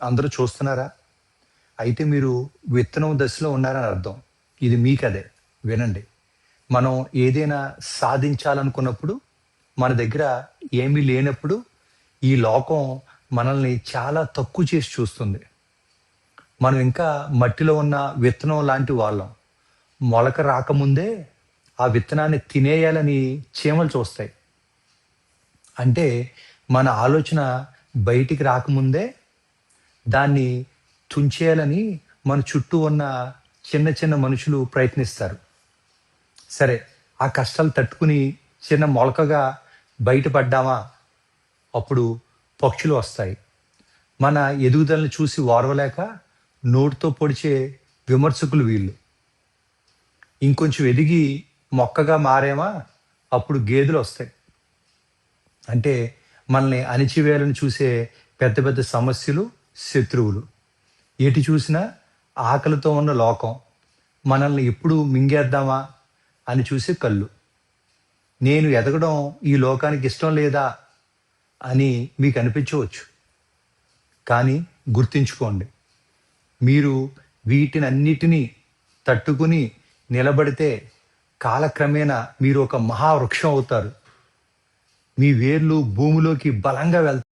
అందరూ చూస్తున్నారా? అయితే మీరు విత్తనం దశలో ఉన్నారని అర్థం. ఇది మీకదే. వినండి. మనం ఏదైనా సాధించాలనుకున్నప్పుడు, మన దగ్గర ఏమీ లేనప్పుడు, ఈ లోకం మనల్ని చాలా తక్కువ చేసి చూస్తుంది. మనం ఇంకా మట్టిలో ఉన్న విత్తనం లాంటి వాళ్ళం. మొలక రాకముందే ఆ విత్తనాన్ని తినేయాలని చీమలు చూస్తాయి. అంటే మన ఆలోచన బయటికి రాకముందే దాన్ని తుంచేయాలని మన చుట్టూ ఉన్న చిన్న చిన్న మనుషులు ప్రయత్నిస్తారు. సరే, ఆ కష్టాలు తట్టుకుని చిన్న మొలకగా బయటపడ్డామా, అప్పుడు పక్షులు వస్తాయి. మన ఎదుగుదలని చూసి ఓర్వలేక నోటితో పొడిచే విమర్శకులు వీళ్ళు. ఇంకొంచెం ఎదిగి మొక్కగా మారామా, అప్పుడు గేదెలు వస్తాయి. అంటే మనల్ని అణిచివేయాలని చూసే పెద్ద పెద్ద సమస్యలు, శత్రువులు. ఎటు చూసినా ఆకలితో ఉన్న లోకం, మనల్ని ఎప్పుడు మింగేద్దామా అని చూసే కళ్ళు. నేను ఎదగడం ఈ లోకానికి ఇష్టం లేదా అని మీకు అనిపించవచ్చు. కానీ గుర్తుంచుకోండి, మీరు వీటినన్నిటినీ తట్టుకుని నిలబడితే కాలక్రమేణా మీరు ఒక మహావృక్షం అవుతారు. మీ వేర్లు భూమిలోకి బలంగా వెళ్తాయి.